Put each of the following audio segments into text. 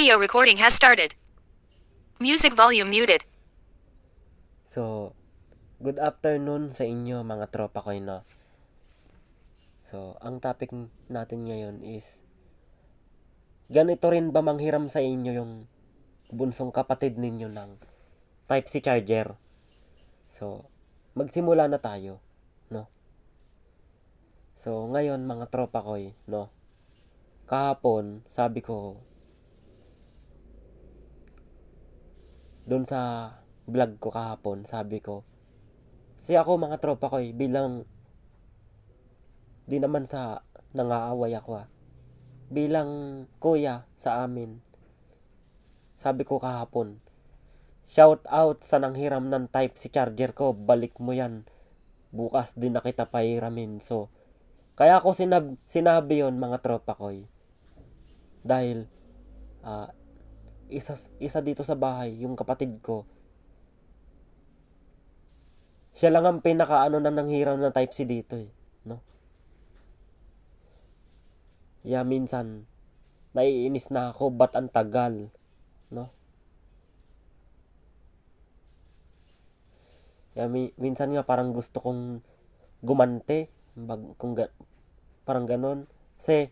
Audio recording has started. Music volume muted. So, good afternoon sa inyo mga tropa ko, no? So, ang topic natin ngayon is, ganito rin ba manghiram sa inyo yung bunsong kapatid ninyo ng Type-C charger? So, magsimula na tayo, no? So, ngayon mga tropa ko, no? Kahapon, sabi ko, dun sa vlog ko kahapon, sabi ko, kasi ako mga tropa ko, bilang, di naman sa nangaaway ako, bilang kuya sa amin, sabi ko kahapon, shout out sa nanghiram ng Type-C charger ko, balik mo yan, bukas din na kita pahiramin. So, kaya ako sinabi yon mga tropa ko, dahil ah, isa dito sa bahay, yung kapatid ko, siya lang ang pinakaano na nanghiram ng Type-C dito, no? Minsan naiinis na ako, ba't ang tagal, no? Minsan nga parang gusto kong gumante, parang ganon. Kasi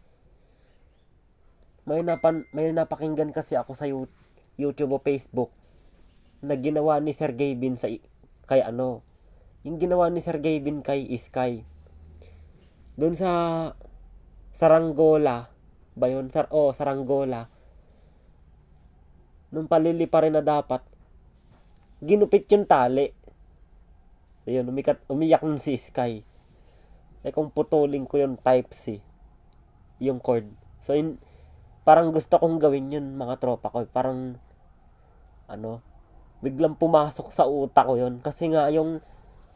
may napakinggan kasi ako sa YouTube o Facebook na ginawa ni Sir Gavin kay ano, yung ginawa ni Sir Gavin kay Iskay. Doon sa Saranggola ba yun? Saranggola. Nung palili pa rin na dapat, ginupit yung tali. Ayun, umiyak nun si Sky. Kung putulin ko yung Type-C, yung cord. So, parang gusto kong gawin yun, mga tropa ko. Parang, biglang pumasok sa utak ko yun. Kasi nga, yung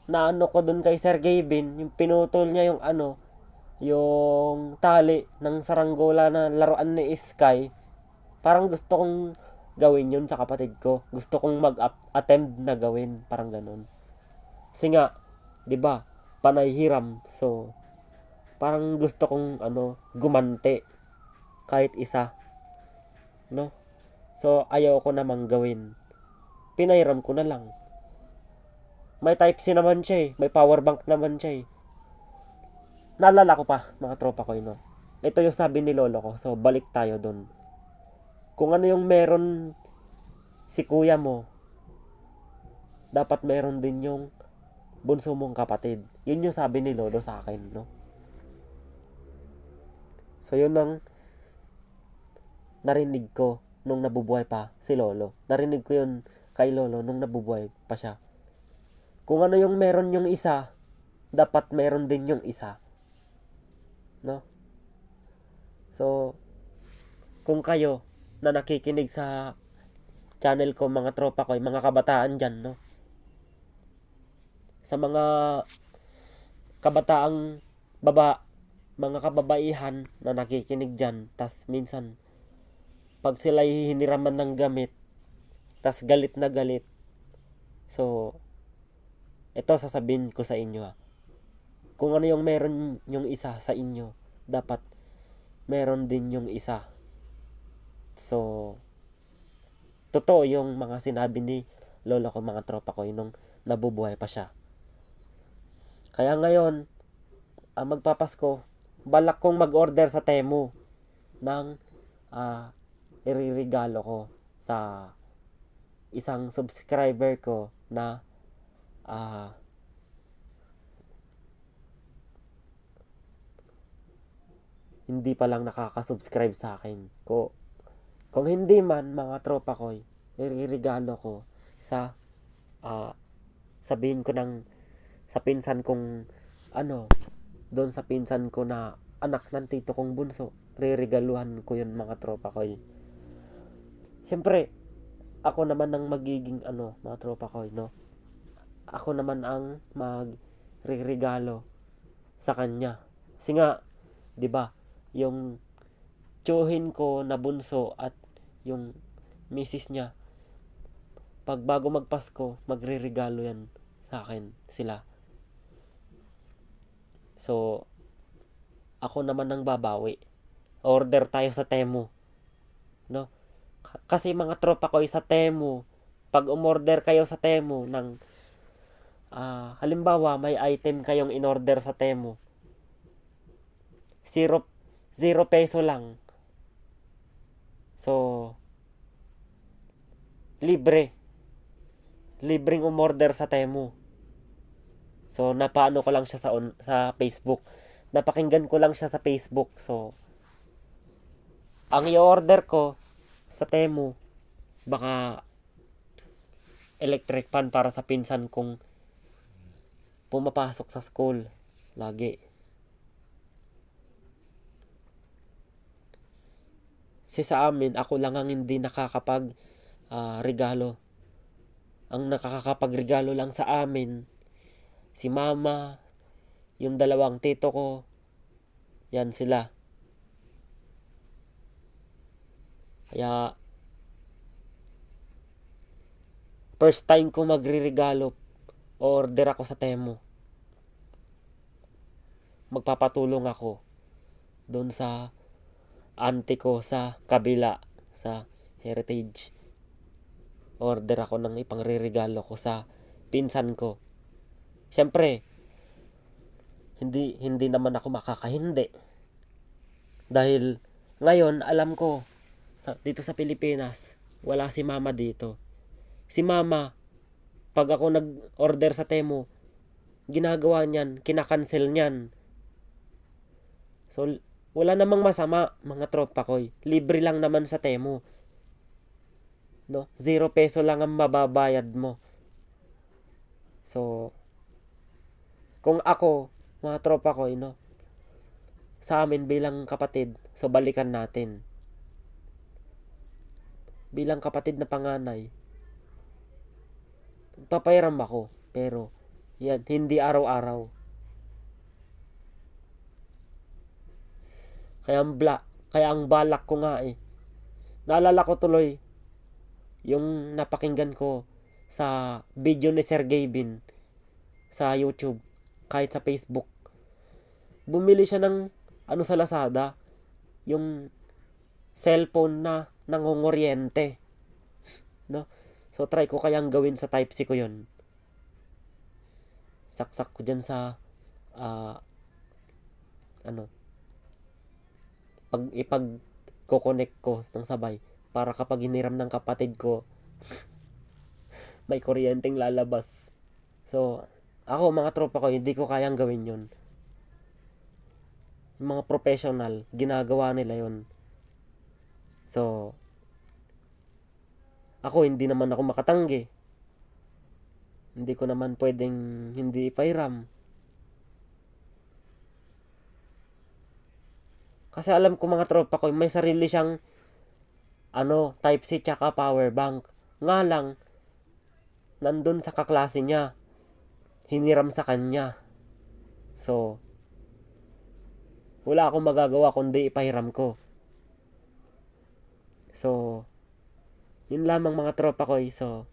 naano ko dun kay Sir Gavin, yung pinutol niya yung tali ng saranggola na laruan ni Sky. Parang gusto kong gawin yun sa kapatid ko. Gusto kong mag-attempt na gawin. Parang ganun. Kasi nga, 'di ba? Panay hiram. So, parang gusto kong gumante kahit isa, no? So, ayaw ko namang gawin. Pinairam ko na lang. May Type-C naman siya eh. May power bank naman siya eh. Naalala ko pa, mga tropa ko, no? Ito yung sabi ni lolo ko. So, balik tayo doon. Kung ano yung meron si kuya mo, dapat meron din yung bunso mong kapatid. Yun yung sabi ni lolo sa akin, no? So, yun ang narinig ko nung nabubuhay pa si lolo. Narinig ko yun kay lolo nung nabubuhay pa siya. Kung ano yung meron yung isa, dapat meron din yung isa. No? So, kung kayo na nakikinig sa channel ko, mga tropa ko, mga kabataan dyan, no? Sa mga kabataang mga kababaihan na nakikinig dyan, tas minsan, pag sila hiniraman ng gamit, tas galit na galit, so, ito sasabihin ko sa inyo, kung ano yung meron yung isa sa inyo, dapat meron din yung isa. So, totoo yung mga sinabi ni lola ko, mga tropa ko, nung nabubuhay pa siya. Kaya ngayon, magpapasko, balak kong mag-order sa Temu ng iririgalo ko sa isang subscriber ko na hindi pa lang nakaka-subscribe sa akin. Kung hindi man, mga tropa ko, iririgalo ko sa sabihin ko sa pinsan kong doon sa pinsan ko na anak ng tito kong bunso, ririgaluhan ko yun, mga tropa ko. Siyempre, ako naman ang magiging mga tropa ko, no? Ako naman ang magririgalo sa kanya. Kasi nga, 'di ba? Yung tsuhin ko na bunso at yung misis niya, pag bago magpasko, magririgalo yan sa akin sila. So, ako naman ang babawi. Order tayo sa Temu, no? Kasi mga tropa ko sa Temu, pag umorder kayo sa Temu ng halimbawa may item kayong in-order sa Temu, zero, 0 peso lang. So, libreng umorder sa Temu. So, napaano ko lang siya sa Facebook. Napakinggan ko lang siya sa Facebook. So, ang i-order ko sa Temu, baka electric fan para sa pinsan kong pumapasok sa school lagi. Sa amin, ako lang ang hindi nakakapag regalo. Ang nakakapagregalo lang sa amin, si mama, yung dalawang tito ko, yan sila. Kaya, first time ko magre-regalo, order ako sa Temu. Magpapatulong ako doon sa auntie ko sa kabila, sa Heritage. Order ako ng ipangre-regalo ko sa pinsan ko. Siyempre, hindi naman ako makakahindi. Dahil ngayon, alam ko, dito sa Pilipinas, wala si mama dito. Si mama, pag ako nag-order sa Temu, ginagawa niyan, kinakancel niyan. So, wala namang masama, mga tropa ko. Libre lang naman sa Temu. No? 0 peso lang ang mababayad mo. So, kung ako, mga tropa ko, sa amin bilang kapatid, so balikan natin. Bilang kapatid na panganay, papairam ako, pero yan, hindi araw-araw. Kaya ang balak ko nga naalala ko tuloy yung napakinggan ko sa video ni Sir Gavin sa YouTube, kahit sa Facebook. Bumili siya ng sa Lazada, yung cellphone na nangunguryente, no? So try ko kayang gawin sa Type-C ko 'yon. Saksak ko diyan sa ipag-connect ko ng sabay para kapag hiniram ng kapatid ko, may kuryenteng lalabas. So, ako mga tropa ko, hindi ko kayang gawin 'yon. Yung mga professional, ginagawa nila 'yon. So, ako hindi naman ako makatanggi. Hindi ko naman pwedeng hindi ipairam. Kasi alam ko mga tropa ko, may sarili siyang Type-C tsaka power bank. Nga lang, nandun sa kaklase niya, hiniram sa kanya. So, wala akong magagawa kundi ipahiram ko. So, yun lamang mga tropa ko. So,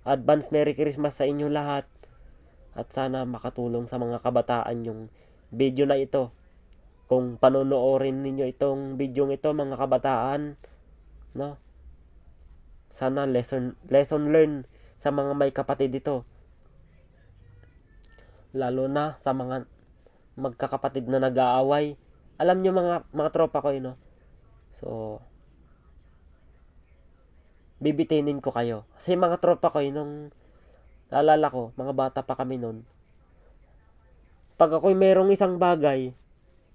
advance Merry Christmas sa inyo lahat. At sana makatulong sa mga kabataan yung video na ito. Kung panonoorin ninyo itong video ito, mga kabataan, no? Sana lesson learn sa mga may kapatid ito. Lalo na sa mga magkakapatid na nag-aaway. Alam nyo mga tropa ko, So, bibitinin ko kayo. Kasi mga tropa ko, nung naalala ko, mga bata pa kami nun, pag ako'y merong isang bagay,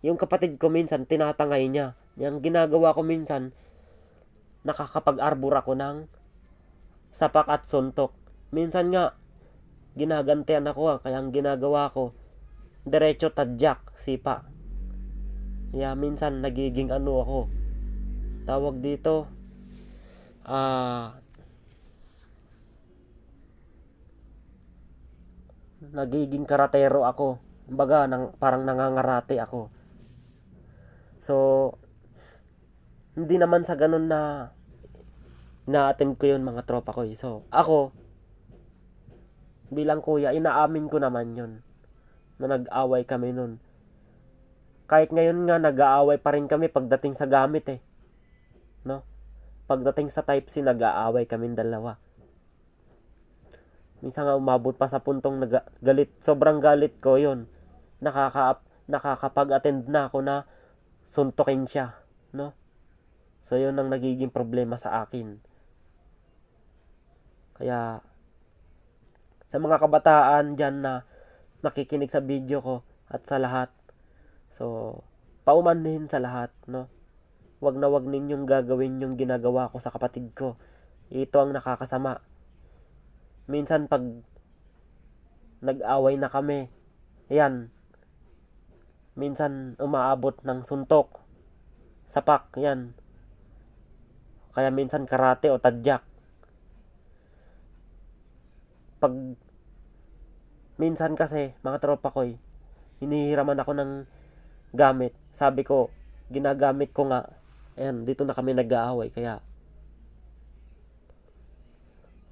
yung kapatid ko minsan tinatangay niya. Yung ginagawa ko minsan, nakakapag-arbor ako ng sapak at suntok. Minsan nga, ginagantian ako kaya ang ginagawa ko, diretso tadyak, sipa. Kaya minsan nagiging ako, tawag dito, nagiging karatero ako. Kumbaga, parang nangangarate ako. So, hindi naman sa ganun na na-attempt ko yun mga tropa ko. So, ako, bilang kuya, inaamin ko naman yun na nag-away kami nun. Kahit ngayon nga, nag-aaway pa rin kami pagdating sa gamit no? pagdating sa type C, nag-aaway kaming dalawa. Minsan nga umabot pa sa puntong galit, sobrang galit ko yon. Nakakapag-attend na ako na suntukin siya, no? So yun ang nagiging problema sa akin. Kaya sa mga kabataan dyan na nakikinig sa video ko at sa lahat, so paumanhin sa lahat, no? Wag na wag ninyong gagawin yung ginagawa ko sa kapatid ko. Ito ang nakakasama. Minsan pag nag-away na kami, ayan, minsan umaabot ng suntok, sapak, yan. Kaya minsan karate o tadyak. Pag minsan kasi, mga tropa ko, hinihiraman ako ng gamit. Sabi ko, ginagamit ko nga. Ayan, dito na kami nag-aaway. Kaya,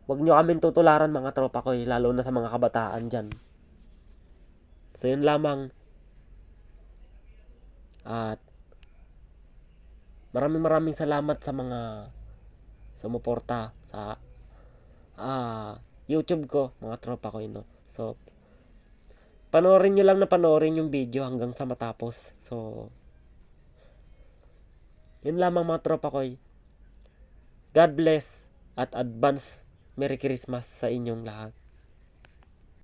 wag nyo kaming tutularan, mga tropa ko, lalo na sa mga kabataan dyan. So, yun lamang. At, maraming salamat sa mga sumuporta sa YouTube ko, mga tropa ko, no? So, panoorin nyo lang na panoorin yung video hanggang sa matapos. So, yun lamang, mga tropa ko. God bless at advance Merry Christmas sa inyong lahat.